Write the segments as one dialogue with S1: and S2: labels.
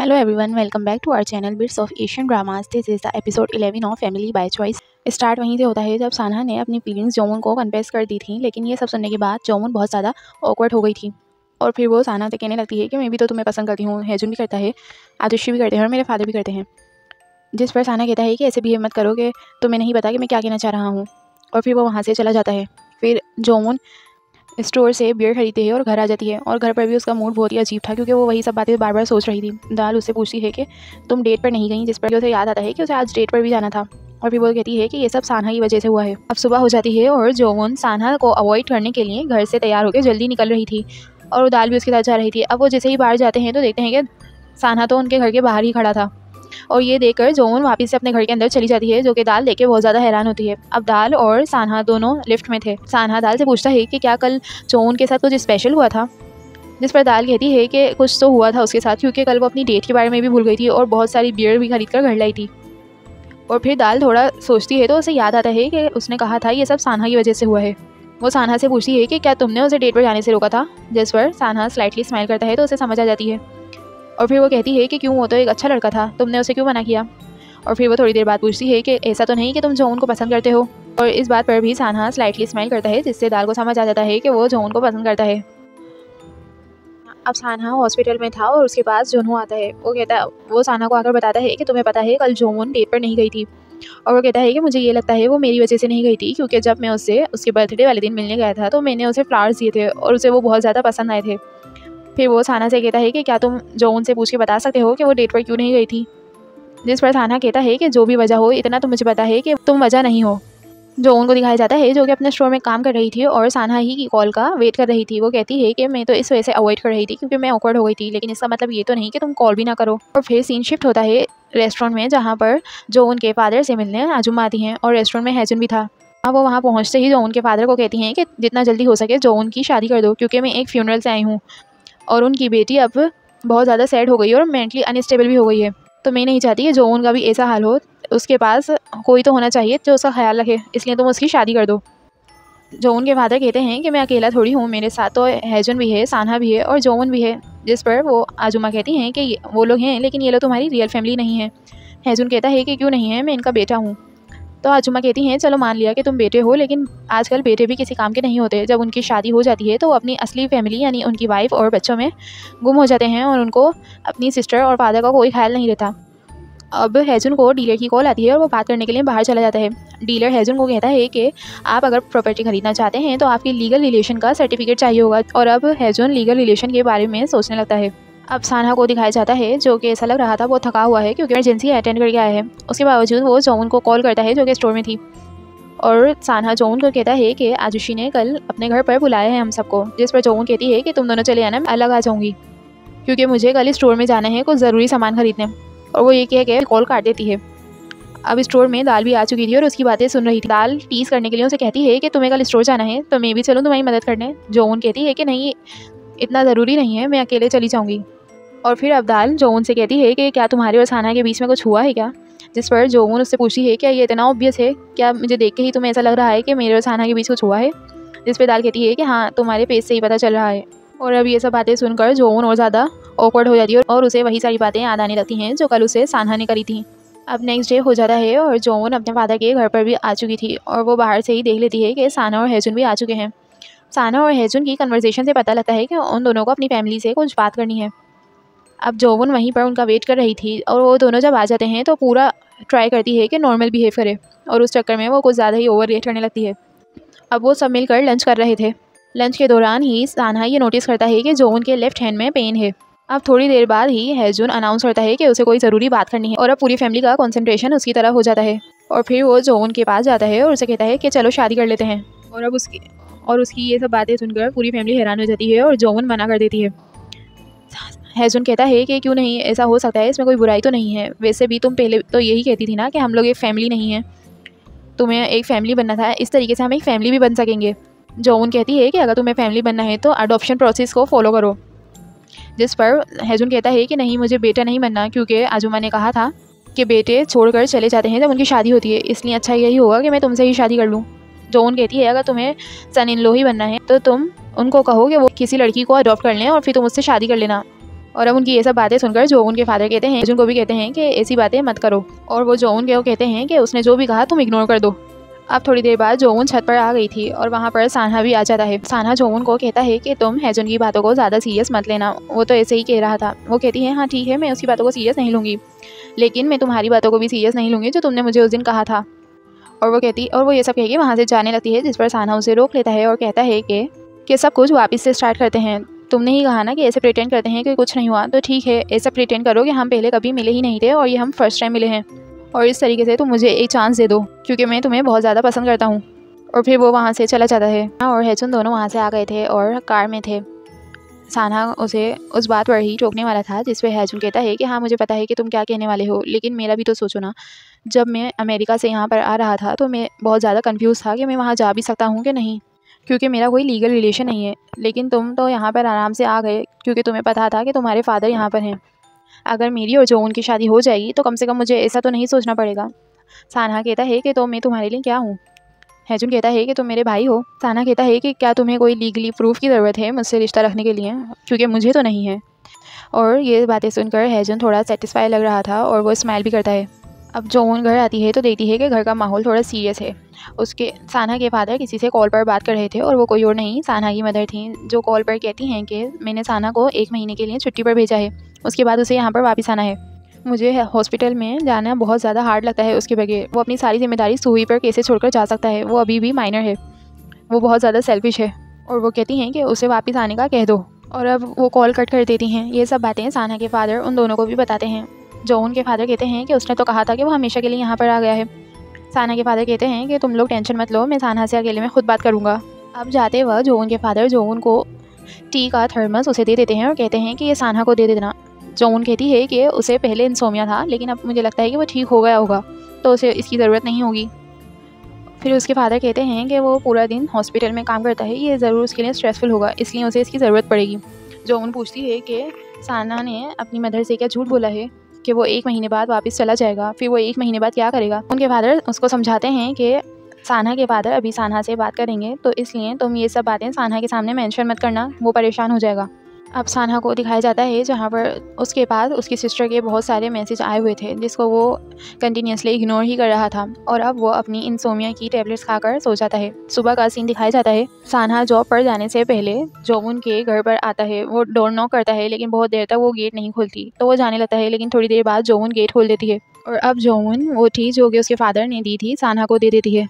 S1: Hello everyone, welcome back to our channel Bits of Asian Dramas. This is the episode 11 of Family by Choice. Start वहीं से होता है जब सानहा ने अपनी फीलिंग्स जोमून को कन्फेस कर दी थी, लेकिन ये सब सुनने के बाद जोमून बहुत ज़्यादा ऑकवर्ड हो गई थी और फिर वो सानहा से कहने लगती है कि मैं भी तो तुम्हें पसंद करती हूँ, हेजुन भी करता है, आदुषी भी करते हैं और मेरे फादर भी करते हैं। जिस पर सानहा कहता है कि ऐसे बिहेव मत करो कि तुम्हें नहीं पता कि मैं क्या कहना चाह रहा हूँ, और फिर वो वहाँ से चला जाता है। फिर जोमून स्टोर से बियर खरीदती है और घर आ जाती है, और घर पर भी उसका मूड बहुत ही अजीब था क्योंकि वो वही सब बातें बार बार सोच रही थी। दाल उससे पूछती है कि तुम डेट पर नहीं गई, जिस पर उसे याद आता है कि उसे आज डेट पर भी जाना था, और फिर वो कहती है कि ये सब सानहा की वजह से हुआ है। अब सुबह हो जाती है और जोमून सानहा को अवॉइड करने के लिए घर से तैयार होकर जल्दी निकल रही थी और दाल भी उसके साथ जा रही थी। अब वो जैसे ही बाहर जाते हैं तो देखते हैं कि सानहा तो उनके घर के बाहर ही खड़ा था, और ये देखकर जोमून वापस से अपने घर के अंदर चली जाती है, जो कि दाल देख के बहुत ज़्यादा हैरान होती है। अब दाल और सानहा दोनों लिफ्ट में थे। सानहा दाल से पूछता है कि क्या कल जोमून के साथ कुछ स्पेशल हुआ था, जिस पर दाल कहती है कि कुछ तो हुआ था उसके साथ, क्योंकि कल वो अपनी डेट के बारे में भी भूल गई थी और बहुत सारी बियर भी खरीद कर घर लाई थी। और फिर दाल थोड़ा सोचती है तो उसे याद आता है कि उसने कहा था ये सब सानहा की वजह से हुआ है। वो सानहा से पूछती है कि क्या तुमने उसे डेट पर जाने से रोका था, जिस पर सानहा स्लाइटली स्माइल करता है तो उसे समझ आ जाती है। और फिर वो कहती है कि क्यों, वो तो एक अच्छा लड़का था, तुमने उसे क्यों मना किया। और फिर वो थोड़ी देर बाद पूछती है कि ऐसा तो नहीं कि तुम जोमून को पसंद करते हो, और इस बात पर भी सानहा स्लाइटली स्माइल करता है, जिससे दाल को समझ आ जाता है कि वो जोमून को पसंद करता है। अब सानहा हॉस्पिटल में था और उसके पास जुनू आता है। वो सानहा को आकर बताता है कि तुम्हें पता है कल जोमून डेट पर नहीं गई थी, और वो कहता है कि मुझे ये लगता है वो मेरी वजह से नहीं गई थी, क्योंकि जब मैं उससे उसके बर्थडे वाले दिन मिलने गया था तो मैंने उसे फ्लावर्स दिए थे और उसे वो बहुत ज़्यादा पसंद आए थे। फिर वो सानहा से कहता है कि क्या तुम जोमून से पूछ के बता सकते हो कि वो डेट पर क्यों नहीं गई थी, जिस पर सानहा कहता है कि जो भी वजह हो, इतना तो मुझे पता है कि तुम वजह नहीं हो। जोमून को दिखाया जाता है जो कि अपने स्टोर में काम कर रही थी और सानहा ही की कॉल का वेट कर रही थी। वो कहती है कि मैं तो इस वजह से अवॉइड कर रही थी क्योंकि मैं ऑकवर्ड हो गई थी, लेकिन इसका मतलब ये तो नहीं कि तुम कॉल भी ना करो। और फिर सीन शिफ्ट होता है रेस्टोरेंट में, जहाँ पर जोमून के फादर से मिलने आजुमा आती हैं और रेस्टोरेंट में हेजुन भी था। अब वो वहाँ पहुँचते ही जोमून के फादर को कहती हैं कि जितना जल्दी हो सके जोमून की शादी कर दो, क्योंकि मैं एक फ्यूनरल से आई हूँ और उनकी बेटी अब बहुत ज़्यादा सैड हो गई है और मेंटली अनस्टेबल भी हो गई है, तो मैं नहीं चाहती कि जोमून का भी ऐसा हाल हो। उसके पास कोई तो होना चाहिए जो उसका ख्याल रखे, इसलिए तुम उसकी शादी कर दो। जोमून के फादर कहते हैं कि मैं अकेला थोड़ी हूँ, मेरे साथ तो हेजुन भी है, सानहा भी है और जोमून भी है, जिस पर वो आजुमा कहती हैं कि वो लोग हैं लेकिन ये लोग तुम्हारी रियल फैमिली नहीं है। हेजुन कहता है कि क्यों नहीं है, मैं इनका बेटा हूँ। तो आजुमा कहती हैं चलो मान लिया कि तुम बेटे हो, लेकिन आजकल बेटे भी किसी काम के नहीं होते। जब उनकी शादी हो जाती है तो वो अपनी असली फैमिली यानी उनकी वाइफ और बच्चों में गुम हो जाते हैं और उनको अपनी सिस्टर और फादर का कोई ख्याल नहीं रहता। अब हेजुन को डीलर की कॉल आती है और वो बात करने के लिए बाहर चला जाता है। डीलर हेजुन को कहता है कि आप अगर प्रॉपर्टी खरीदना चाहते हैं तो आपकी लीगल रिलेशन का सर्टिफिकेट चाहिए होगा, और अब हेजुन लीगल रिलेशन के बारे में सोचने लगता है। अब सानहा को दिखाया जाता है जो कि ऐसा लग रहा था वो थका हुआ है क्योंकि इमरजेंसी अटेंड करके आया है। उसके बावजूद वो जोमून को कॉल करता है जो कि स्टोर में थी, और सानहा जोमून को कहता है कि आजुशी ने कल अपने घर पर बुलाया है हम सबको, जिस पर जोमून कहती है कि तुम दोनों चले आना, मैं अलग आ जाऊँगी क्योंकि मुझे कल स्टोर में जाना है कुछ ज़रूरी सामान खरीदने। और वो ये कह के कॉल काट देती है। अब स्टोर में दाल भी आ चुकी थी और उसकी बातें सुन रही थी। दाल टीज करने के लिए उसे कहती है कि तुम्हें कल स्टोर जाना है तो मैं भी चलूँ तुम्हारी मदद करने। जोमून कहती है कि नहीं, इतना ज़रूरी नहीं है, मैं अकेले चली जाऊँगी। और फिर अब दाल जोमून से कहती है कि क्या तुम्हारे और सानहा के बीच में कुछ हुआ है क्या, जिस पर जोमून उससे पूछती है क्या ये इतना ऑब्वियस है, क्या मुझे देख के ही तुम्हें ऐसा लग रहा है कि मेरे और सानहा के बीच कुछ हुआ है। जिस पर दाल कहती है कि हाँ, तुम्हारे फेस से ही पता चल रहा है। और अब ये सब बातें सुनकर जोमून और ज़्यादा ऑकवर्ड हो जाती है और उसे वही सारी बातें याद आने लगती हैं जो कल उसे सानहा ने करी थी। अब नेक्स्ट डे हो जाता है और जोमून अपने फादर के घर पर भी आ चुकी थी, और वो बाहर से ही देख लेती है कि सानहा और हेजुन भी आ चुके हैं। सानहा और हेजुन की कन्वर्सेशन से पता लगता है कि उन दोनों को अपनी फैमिली से कुछ बात करनी है। अब जोमून वहीं पर उनका वेट कर रही थी, और वो दोनों जब आ जाते हैं तो पूरा ट्राई करती है कि नॉर्मल बिहेव करे, और उस चक्कर में वो कुछ ज़्यादा ही ओवर रिएक्ट करने लगती है। अब वो सब मिलकर लंच कर रहे थे। लंच के दौरान ही सानहा ये नोटिस करता है कि जोमून के लेफ्ट हैंड में पेन है। अब थोड़ी देर बाद ही हेजुन अनाउंस करता है कि उसे कोई ज़रूरी बात करनी है, और अब पूरी फैमिली का कंसंट्रेशन उसकी तरफ हो जाता है। और फिर वो जोमून के पास जाता है और उसे कहता है कि चलो शादी कर लेते हैं। और अब उसकी ये सब बातें सुनकर पूरी फैमिली हैरान हो जाती है और जोमून मना कर देती है। हेजुन कहता है कि क्यों नहीं, ऐसा हो सकता है, इसमें कोई बुराई तो नहीं है। वैसे भी तुम पहले तो यही कहती थी ना कि हम लोग एक फैमिली नहीं है, तुम्हें एक फैमिली बनना था, इस तरीके से हम एक फैमिली भी बन सकेंगे। जोमून कहती है कि अगर तुम्हें फैमिली बनना है तो अडॉप्शन प्रोसेस को फॉलो करो, जिस पर हेजुन कहता है कि नहीं, मुझे बेटा नहीं बनना, क्योंकि आजुमा ने कहा था कि बेटे छोड़कर चले जाते हैं जब उनकी शादी होती है, इसलिए अच्छा यही होगा कि मैं तुमसे ही शादी कर लूँ। जोमून कहती है अगर तुम्हें सन इन लॉ ही बनना है तो तुम उनको कहो कि वो किसी लड़की को अडॉप्ट कर लें और फिर तुम उससे शादी कर लेना। और अब उनकी ये सब बातें सुनकर जोवुन के फादर कहते हैं, हेजुन को भी कहते हैं कि ऐसी बातें मत करो, और वो जोवुन को कहते हैं कि उसने जो भी कहा तुम इग्नोर कर दो। अब थोड़ी देर बाद जोवुन छत पर आ गई थी और वहाँ पर सान्हा भी आ जाता है। सान्हा जोवुन को कहता है कि तुम हेजुन की बातों को ज़्यादा सीरियस मत लेना, वो तो ऐसे ही कह रहा था। वो कहती है हाँ ठीक है, मैं उसकी बातों को सीरियस नहीं लूँगी, लेकिन मैं तुम्हारी बातों को भी सीरियस नहीं लूँगी जो तुमने मुझे उस दिन कहा था। और वो ये सब कह के वहाँ से जाने लगती है, जिस पर सान्हा उसे रोक लेता है और कहता है कि सब कुछ वापस से स्टार्ट करते हैं। तुमने ही कहा ना कि ऐसे प्रिटेंड करते हैं कि कुछ नहीं हुआ, तो ठीक है, ऐसा प्रिटेंड करो कि हम पहले कभी मिले ही नहीं थे और ये हम फर्स्ट टाइम मिले हैं, और इस तरीके से तुम मुझे एक चांस दे दो क्योंकि मैं तुम्हें बहुत ज़्यादा पसंद करता हूँ। और फिर वो वहाँ से चला जाता है और हेजुन दोनों वहाँ से आ गए थे और कार में थे। सान्हा उसे उस बात पर ही रोकने वाला था जिस पे हेजुन कहता है कि हाँ मुझे पता है कि तुम क्या कहने वाले हो, लेकिन मेरा भी तो सोचो ना, जब मैं अमेरिका से यहाँ पर आ रहा था तो मैं बहुत ज़्यादा कंफ्यूज था कि मैं वहाँ जा भी सकता हूँ कि नहीं, क्योंकि मेरा कोई लीगल रिलेशन नहीं है। लेकिन तुम तो यहाँ पर आराम से आ गए क्योंकि तुम्हें पता था कि तुम्हारे फादर यहाँ पर हैं। अगर मेरी और जोवुन की शादी हो जाएगी तो कम से कम मुझे ऐसा तो नहीं सोचना पड़ेगा। सान्हा कहता है कि तो मैं तुम्हारे लिए क्या हूँ। हेजुन कहता है कि तुम मेरे भाई हो। सान्हा कहता है कि क्या तुम्हें कोई लीगली प्रूफ की ज़रूरत है मुझसे रिश्ता रखने के लिए, क्योंकि मुझे तो नहीं है। और ये बातें सुनकर हेजुन थोड़ा सेटिस्फाई लग रहा था और वो स्माइल भी करता है। अब जोवुन घर आती है तो देखती है कि घर का माहौल थोड़ा सीरियस है। उसके सान्हा के फादर किसी से कॉल पर बात कर रहे थे और वो कोई और नहीं सान्हा की मदर थी, जो कॉल पर कहती हैं कि मैंने सान्हा को 1 महीने के लिए छुट्टी पर भेजा है, उसके बाद उसे यहाँ पर वापस आना है। मुझे हॉस्पिटल में जाना बहुत ज़्यादा हार्ड लगता है उसके बगैर। वो अपनी सारी जिम्मेदारी सूही पर कैसे छोड़कर जा सकता है, वो अभी भी माइनर है, वो बहुत ज़्यादा सेल्फिश है। और वो कहती हैं कि उसे वापस आने का कह दो, और अब वो कॉल कट कर देती हैं। ये सब बातें सान्हा के फादर उन दोनों को भी बताते हैं। जोवुन के फादर कहते हैं कि उसने तो कहा था कि वो हमेशा के लिए यहाँ पर आ गया है। सान्हा के फादर कहते हैं कि तुम लोग टेंशन मत लो, मैं सान्हा से अकेले में खुद बात करूँगा। अब जाते वक्त जोवुन के फादर जोवुन को टी का थर्मस उसे दे देते हैं और कहते हैं कि ये सान्हा को दे देना। जोवुन कहती है कि उसे पहले इंसोमिया था, लेकिन अब मुझे लगता है कि वो ठीक हो गया होगा, तो उसे इसकी ज़रूरत नहीं होगी। फिर उसके फादर कहते हैं कि वो पूरा दिन हॉस्पिटल में काम करता है, ये ज़रूर उसके लिए स्ट्रेसफुल होगा, इसलिए उसे इसकी ज़रूरत पड़ेगी। जोवुन पूछती है कि सान्हा ने अपनी मदर से क्या झूठ बोला है कि वो 1 महीने बाद वापस चला जाएगा, फिर वो 1 महीने बाद क्या करेगा। उनके फादर उसको समझाते हैं कि सान्हा के फादर अभी सान्हा से बात करेंगे, तो इसलिए तुम ये सब बातें सान्हा के सामने मेंशन मत करना, वो परेशान हो जाएगा। अब सान्हा को दिखाया जाता है जहाँ पर उसके पास उसकी सिस्टर के बहुत सारे मैसेज आए हुए थे, जिसको वो कंटिन्यूसली इग्नोर ही कर रहा था, और अब वो अपनी इंसोमिया की टैबलेट्स खाकर सो जाता है। सुबह का सीन दिखाया जाता है। सान्हा जॉब पर जाने से पहले जोवुन के घर पर आता है। वो डोर नॉक करता है, लेकिन बहुत देर तक वो गेट नहीं खोलती, तो वो जाने लगता है, लेकिन थोड़ी देर बाद जोवुन गेट खोल देती है, और अब जोवुन वो टी जो कि उसके फादर ने दी थी सान्हा को दे देती है।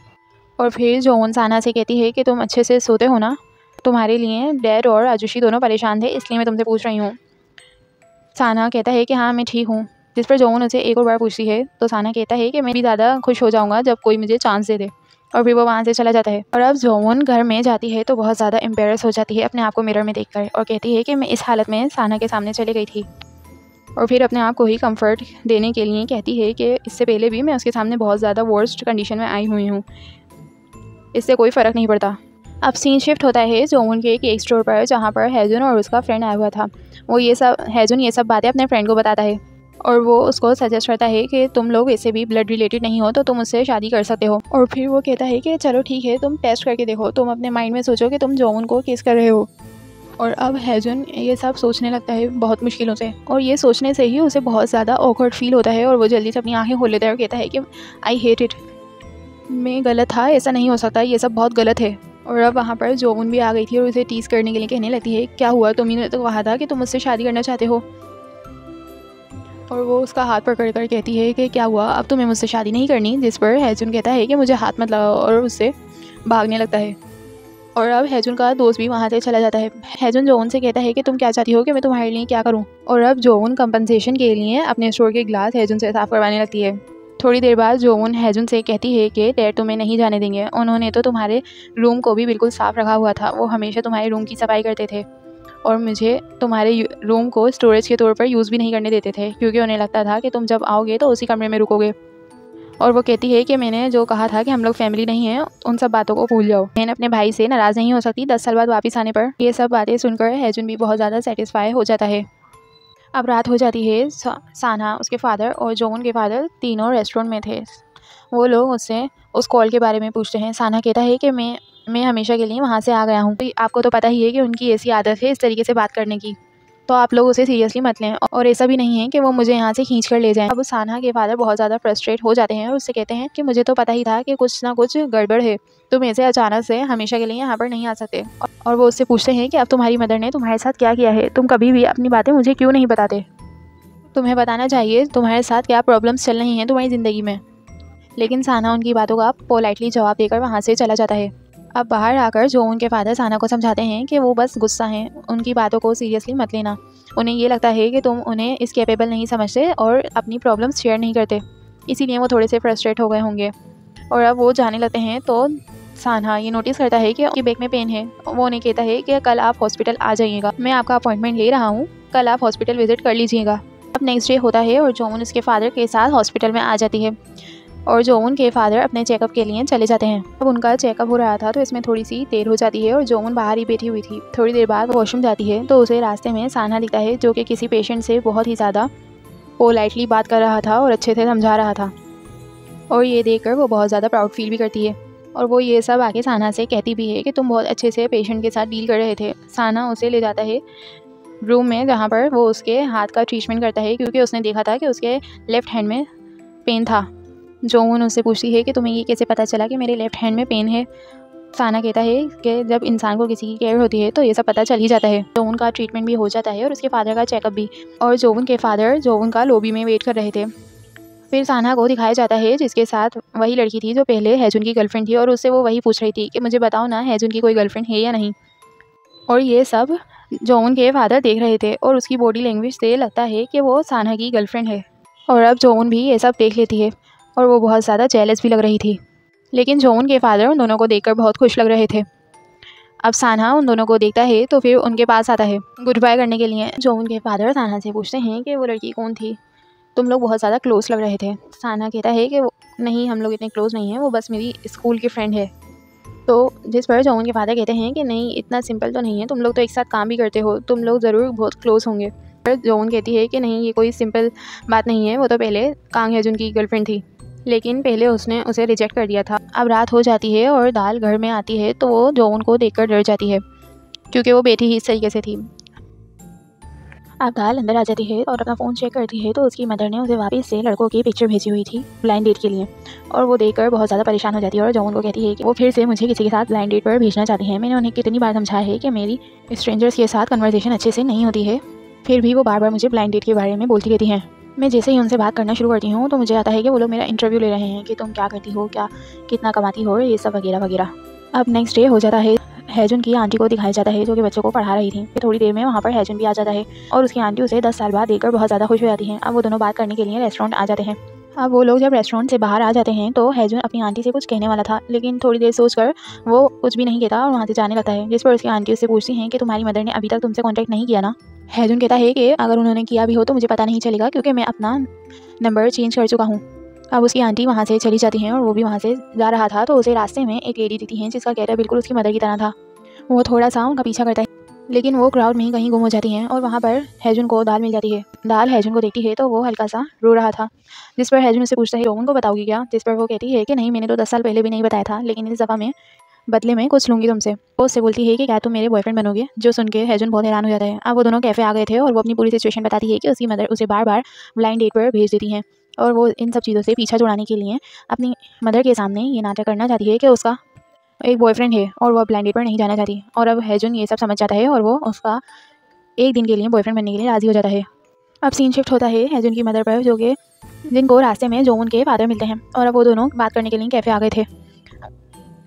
S1: और फिर जोवुन सान्हा से कहती है कि तुम अच्छे से सोते हो ना, तुम्हारे लिए डैड और आजुशी दोनों परेशान थे, इसलिए मैं तुमसे पूछ रही हूँ। सान्हा कहता है कि हाँ मैं ठीक हूँ, जिस पर जोवुन उसे एक और बार पूछती है, तो सान्हा कहता है कि मैं भी ज़्यादा खुश हो जाऊँगा जब कोई मुझे चांस दे दे, और फिर वो वहाँ से चला जाता है। और अब जोवुन घर में जाती है तो बहुत ज़्यादा एम्बेरस हो जाती है अपने आप को मिरर में देखकर, और कहती है कि मैं इस हालत में सान्हा के सामने चली गई थी, और फिर अपने आप को ही कंफर्ट देने के लिए कहती है कि इससे पहले भी मैं उसके सामने बहुत ज़्यादा वर्स्ट कंडीशन में आई हुई हूँ, इससे कोई फ़र्क नहीं पड़ता। अब सीन शिफ्ट होता है जोवुन के एक स्टोर पर, जहाँ पर हेजुन और उसका फ्रेंड आया हुआ था। हेजुन ये सब बातें अपने फ्रेंड को बताता है, और वो उसको सजेस्ट करता है कि तुम लोग वैसे भी ब्लड रिलेटेड नहीं हो, तो तुम उससे शादी कर सकते हो। और फिर वो कहता है कि चलो ठीक है, तुम टेस्ट करके देखो, तुम अपने माइंड में सोचो कि तुम जोवुन को किस कर रहे हो। और अब हेजुन ये सब सोचने लगता है बहुत मुश्किलों से, और ये सोचने से ही उसे बहुत ज़्यादा ऑकवर्ड फील होता है, और वो जल्दी से अपनी आँखें खोल लेता है और कहता है कि आई हेट इट, मैं गलत था, ऐसा नहीं हो सकता, ये सब बहुत गलत है। और अब वहाँ पर जोवुन भी आ गई थी और उसे टीज़ करने के लिए कहने लगती है, क्या हुआ, तुमने तो कहा था कि तुम मुझसे शादी करना चाहते हो। और वो उसका हाथ पकड़ कर कहती है कि क्या हुआ, अब तुम्हें मुझसे शादी नहीं करनी, जिस पर हेजुन कहता है कि मुझे हाथ मत लगाओ, और उससे भागने लगता है। और अब हेजुन का दोस्त भी वहाँ से चला जाता है। हेजुन जोवुन से कहता है कि तुम क्या चाहती हो कि मैं तुम्हारे लिए क्या करूँ। और अब जोवुन कंपनसेशन के लिए अपने स्टोर के ग्लास हेजुन से साफ़ करवाने लगती है। थोड़ी देर बाद जोवुन हेजुन से कहती है कि डैड तुम्हें नहीं जाने देंगे, उन्होंने तो तुम्हारे रूम को भी बिल्कुल साफ़ रखा हुआ था, वो हमेशा तुम्हारे रूम की सफाई करते थे, और मुझे तुम्हारे रूम को स्टोरेज के तौर पर यूज़ भी नहीं करने देते थे, क्योंकि उन्हें लगता था कि तुम जब आओगे तो उसी कमरे में रुकोगे। और वो कहती है कि मैंने जो कहा था कि हम लोग फैमिली नहीं हैं, उन सब बातों को भूल जाओ, मैंने अपने भाई से नाराज़ नहीं हो सकती 10 साल बाद वापस आने पर। ये सब बातें सुनकर हेजुन भी बहुत ज़्यादा सेटिस्फाई हो जाता है। अब रात हो जाती है। सान्हा, उसके फादर और जोवुन के फादर तीनों रेस्टोरेंट में थे। वो लोग उससे उस कॉल के बारे में पूछते हैं। सान्हा कहता है कि मैं हमेशा के लिए वहाँ से आ गया हूँ। तो आपको तो पता ही है कि उनकी ऐसी आदत है इस तरीके से बात करने की। तो आप लोग उसे सीरियसली मत लें और ऐसा भी नहीं है कि वो मुझे यहाँ से खींच कर ले जाएं। अब सानहा के फादर बहुत ज़्यादा फ्रस्ट्रेट हो जाते हैं और उससे कहते हैं कि मुझे तो पता ही था कि कुछ ना कुछ गड़बड़ है, तुम ऐसे अचानक से हमेशा के लिए यहाँ पर नहीं आ सकते। और वो उससे पूछते हैं कि अब तुम्हारी मदर ने तुम्हारे साथ क्या किया है, तुम कभी भी अपनी बातें मुझे क्यों नहीं बताते, तुम्हें बताना चाहिए तुम्हारे साथ क्या प्रॉब्लम्स चल रही हैं तुम्हारी ज़िंदगी में। लेकिन सानहा उनकी बातों का पोलाइटली जवाब देकर वहाँ से चला जाता है। अब बाहर आकर जो उनके फादर सानहा को समझाते हैं कि वो बस गुस्सा हैं, उनकी बातों को सीरियसली मत लेना। उन्हें ये लगता है कि तुम उन्हें इस कैपेबल नहीं समझते और अपनी प्रॉब्लम्स शेयर नहीं करते, इसीलिए वो थोड़े से फ्रस्ट्रेट हो गए होंगे। और अब वो जाने लगते हैं तो सानहा ये नोटिस करता है कि उनके बैक में पेन है। वो उन्हें कहता है कि कल आप हॉस्पिटल आ जाइएगा, मैं आपका अपॉइंटमेंट ले रहा हूँ, कल आप हॉस्पिटल विजिट कर लीजिएगा। अब नेक्स्ट डे होता है और जोन उसके फादर के साथ हॉस्पिटल में आ जाती है और जोन के फादर अपने चेकअप के लिए चले जाते हैं। अब उनका चेकअप हो रहा था तो इसमें थोड़ी सी देर हो जाती है और जोन बाहर ही बैठी हुई थी। थोड़ी देर बाद वॉशरूम जाती है तो उसे रास्ते में सानहा दिखता है जो कि किसी पेशेंट से बहुत ही ज़्यादा पोलाइटली बात कर रहा था और अच्छे से समझा रहा था। और ये देखकर वो बहुत ज़्यादा प्राउड फील भी करती है और वो ये सब आके सानहा से कहती भी है कि तुम बहुत अच्छे से पेशेंट के साथ डील कर रहे थे। सानहा उसे ले जाता है रूम में जहाँ पर वो उसके हाथ का ट्रीटमेंट करता है क्योंकि उसने देखा था कि उसके लेफ़्ट हैंड में पेन था। जोन उससे पूछती है कि तुम्हें ये कैसे पता चला कि मेरे लेफ़्ट हैंड में पेन है। सानहा कहता है कि जब इंसान को किसी की केयर होती है तो ये सब पता चल ही जाता है। जोन का ट्रीटमेंट भी हो जाता है और उसके फादर का चेकअप भी। और जोन के फादर जोन का लॉबी में वेट कर रहे थे। फिर सानहा को दिखाया जाता है जिसके साथ वही लड़की थी जो पहले हैजुन की गर्लफ्रेंड थी और उससे वो वही पूछ रही थी कि मुझे बताओ ना हैजुन की कोई गर्लफ्रेंड है या नहीं। और ये सब जोन के फादर देख रहे थे और उसकी बॉडी लैंग्वेज से लगता है कि वो सानहा की गर्लफ्रेंड है। और अब जोन भी ये सब देख लेती है और वो बहुत ज़्यादा जेलस भी लग रही थी। लेकिन जोन के फादर उन दोनों को देखकर बहुत खुश लग रहे थे। अब सानहा उन दोनों को देखता है तो फिर उनके पास आता है गुड बाय करने के लिए। जोन के फादर सानहा से पूछते हैं कि वो लड़की कौन थी, तुम लोग बहुत ज़्यादा क्लोज लग रहे थे। सानहा कहता है कि नहीं, हम लोग इतने क्लोज नहीं हैं, वो बस मेरी स्कूल की फ्रेंड है। तो जिस पर जोन के फादर कहते हैं कि नहीं, इतना सिंपल तो नहीं है, तुम लोग तो एक साथ काम भी करते हो, तुम लोग ज़रूर बहुत क्लोज होंगे। पर जोन कहती है कि नहीं, ये कोई सिंपल बात नहीं है, वो तो पहले कांग हैजुन की गर्लफ्रेंड थी, लेकिन पहले उसने उसे रिजेक्ट कर दिया था। अब रात हो जाती है और दाल घर में आती है तो वो जोन को देखकर डर जाती है क्योंकि वो बैठी ही इस तरीके से थी। अब दाल अंदर आ जाती है और अपना फ़ोन चेक करती है तो उसकी मदर ने उसे वापस से लड़कों की पिक्चर भेजी हुई थी ब्लाइंड डेट के लिए। और वो देखकर बहुत ज़्यादा परेशान हो जाती है और जोन को कहती है कि वो फिर से मुझे किसी के साथ ब्लाइंड डेट पर भेजना चाहती हैं। मैंने उन्हें कितनी बार समझाया है कि मेरी स्ट्रेंजर्स के साथ कन्वर्सेशन अच्छे से नहीं होती है, फिर भी वो बार बार मुझे ब्लाइंड डेट के बारे में बोलती रहती हैं। मैं जैसे ही उनसे बात करना शुरू करती हूँ तो मुझे आता है कि वो लोग मेरा इंटरव्यू ले रहे हैं कि तुम क्या करती हो, क्या कितना कमाती हो, ये सब वगैरह वगैरह। अब नेक्स्ट डे हो जाता है। हैजुन की आंटी को दिखाया जाता है जो कि बच्चों को पढ़ा रही थी। फिर थोड़ी देर में वहाँ पर हैजुन भी आ जाता है और उसकी आंटी उसे 10 साल बाद देखकर बहुत ज़्यादा खुश हो जाती हैं। अब वो दोनों बात करने के लिए रेस्टोरेंट आ जाते हैं। अब वो लोग जब रेस्टोरेंट से बाहर आ जाते हैं तो हैजुन अपनी आंटी से कुछ कहने वाला था, लेकिन थोड़ी देर सोचकर वो कुछ भी नहीं कहता और वहाँ से जाने लगता है। जिस पर उसकी आंटी उससे पूछती हैं कि तुम्हारी मदर ने अभी तक तुमसे कॉन्टैक्ट नहीं किया ना। हैजुन कहता है कि अगर उन्होंने किया भी हो तो मुझे पता नहीं चलेगा क्योंकि मैं अपना नंबर चेंज कर चुका हूँ। अब उसकी आंटी वहाँ से चली जाती हैं और वो भी वहाँ से जा रहा था तो उसे रास्ते में एक लेडी दिखती हैं जिसका चेहरा बिल्कुल उसकी मदर की तरह था। वो थोड़ा सा उनका पीछा करता है लेकिन वो क्राउड में ही कहीं गुम हो जाती हैं और वहाँ पर हैजुन को दाल मिल जाती है। दाल हैजुन को देखती है तो वो हल्का सा रो रहा था, जिस पर हैजुन उससे पूछता है जोन को बताओगी क्या। जिस पर वो कहती है कि नहीं, मैंने तो 10 साल पहले भी नहीं बताया था, लेकिन इस दफ़ा मैं बदले में कुछ लूँगी तुमसे। वो उससे बोलती है कि क्या तुम मेरे बॉयफ्रेंड बनोगे। जो सुन के हैजुन बहुत हैरान हो जाता है। अब वो दोनों कैफ़े आ गए थे और वो अपनी पूरी सिचुएशन बताती है कि उसकी मदर उसे बार बार ब्लाइंड डेट पर भेज देती हैं और वो इन सब चीज़ों से पीछा छुड़ाने के लिए अपनी मदर के सामने ये नाटक करना चाहती है कि उसका एक बॉयफ्रेंड है और वो ब्लाइंड डेट पर नहीं जाना चाहती। और अब हैजुन ये सब समझ जाता है और वो उसका एक दिन के लिए बॉयफ्रेंड बनने के लिए राज़ी हो जाता है। अब सीन शिफ्ट होता है हैजुन की मदर पर, जो कि जिनको रास्ते में जोन के फादर मिलते हैं और अब वो दोनों बात करने के लिए कैफ़े आ गए थे।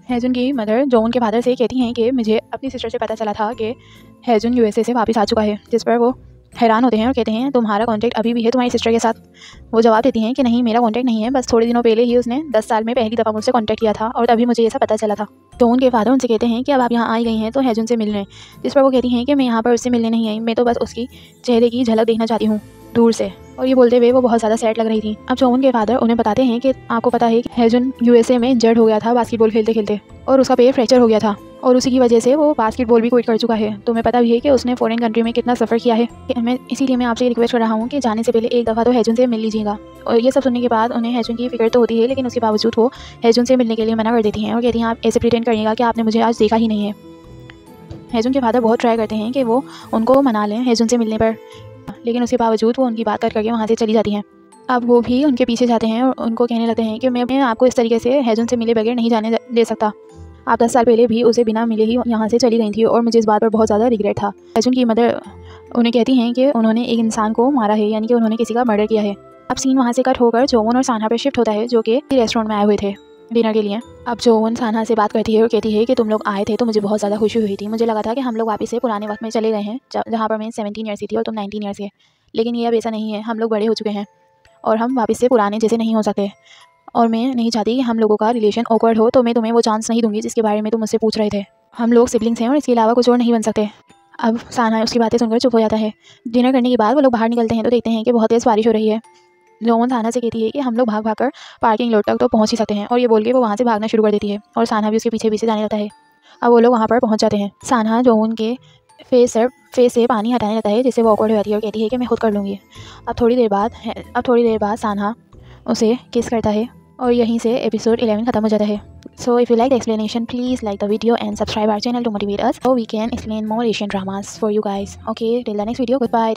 S1: हैजुन की मदर जोन के फादर से कहती हैं कि मुझे अपनी सिस्टर से पता चला था कि हैजुन यूएसए से वापस आ चुका है। जिस पर वो हैरान होते हैं और कहते हैं तुम्हारा कॉन्टैक्ट अभी भी है तुम्हारी सिस्टर के साथ। वो जवाब देती हैं कि नहीं, मेरा कॉन्टैक्ट नहीं है, बस थोड़े दिनों पहले ही उसने 10 साल में पहली दफ़ा मुझसे कॉन्टैक्ट किया था और तभी मुझे ये सब पता चला था। तो उनके फादर उनसे कहते हैं कि अब आप यहाँ आई गई हैं तो हैजुन से मिलने। जिस पर वो कहती हैं कि मैं यहाँ पर उससे मिलने नहीं आई, मैं तो बस उसकी चेहरे की झलक देखना चाहती हूँ दूर से। और ये बोलते हुए वो बहुत ज़्यादा सैड लग रही थी। अब जोन के फादर उन्हें बताते हैं कि आपको पता है कि हैजुन यूएसए में इंजर्ड हो गया था बास्केटबॉल खेलते खेलते और उसका पैर फ्रैक्चर हो गया था और उसी की वजह से वो बास्केटबॉल भी क्विट कर चुका है। तुम्हें पता भी है कि उसने फॉरेन कंट्री में कितना सफ़र किया है। इसीलिए मैं आपसे रिक्वेस्ट कर रहा हूँ कि जाने से पहले एक दफ़ा तो हैजुन से मिल लीजिएगा। और ये सब सुनने के बाद उन्हें हैजुन की फिक्र तो होती है, लेकिन उसके बावजूद वो हैजुन से मिलने के लिए मना कर देती हैं और कहती हैं आप ऐसे प्रिटेंड करिएगा कि आपने मुझे आज देखा ही नहीं है। हेजुन के फादर बहुत ट्राई करते हैं कि वो उनको मना लें हेजुन से मिलने पर, लेकिन उसके बावजूद वो उनकी बात करके वहाँ से चली जाती हैं। अब वो भी उनके पीछे जाते हैं और उनको कहने लगते हैं कि मैं आपको इस तरीके से हेजुन से मिले बगैर नहीं जाने दे सकता। आप 10 साल पहले भी उसे बिना मिले ही यहाँ से चली गई थी और मुझे इस बात पर बहुत ज़्यादा रिग्रेट था। हेजुन की मदर उन्हें कहती हैं कि उन्होंने एक इंसान को मारा है, यानी कि उन्होंने किसी का मर्डर किया है। अब सीन वहाँ से कट होकर जोवन और सान्हा पर शिफ्ट होता है, जो कि रेस्टोरेंट में आए हुए थे डिनर के लिए। अब जोवन सान्हा से बात करती है और कहती है कि तुम लोग आए थे तो मुझे बहुत ज़्यादा खुशी हुई थी। मुझे लगा था कि हम लोग वापस से पुराने वक्त में चले गए हैं, जहाँ पर मैं 17 ईयर्स की थी और तुम 19 ईयर्स के। लेकिन ये अब ऐसा नहीं है, हम लोग बड़े हो चुके हैं और हम वापस से पुराने जैसे नहीं हो सकते। और मैं नहीं चाहती कि हम लोगों का रिलेशन ऑकवर्ड हो, तो मैं तुम्हें वो चांस नहीं दूंगी जिसके बारे में तुम मुझसे पूछ रहे थे। हम लोग सिबलिंग्स हैं और इसके अलावा कुछ और नहीं बन सकते। अब सान्हा उसकी बातें सुनकर चुप हो जाता है। डिनर करने के बाद वो लोग बाहर निकलते हैं तो देखते हैं कि बहुत तेज़ बारिश हो रही है। जोवन सान्हा से कहती है कि हम लोग भाग कर पार्किंग लॉट तक तो पहुंच ही सकते हैं, और ये बोल के वो वहाँ से भागना शुरू कर देती है और सान्हा भी उसके पीछे पीछे जाने लगता है। अब वो लोग वहाँ पर पहुँच जाते हैं। सान्हा जोवन के फेस से पानी हटाने लगता है, जिससे वो ऑकवर्ड हो जाती है और कहती है कि मैं खुद कर लूँगी। अब थोड़ी देर बाद सान्हा उसे किस करता है और यहीं से एपिसोड 11 खत्म हो जाता है। So if you like the explanation, please like the video and subscribe our channel to motivate us so we can explain more Asian dramas for you guys. Okay, till the next video, goodbye.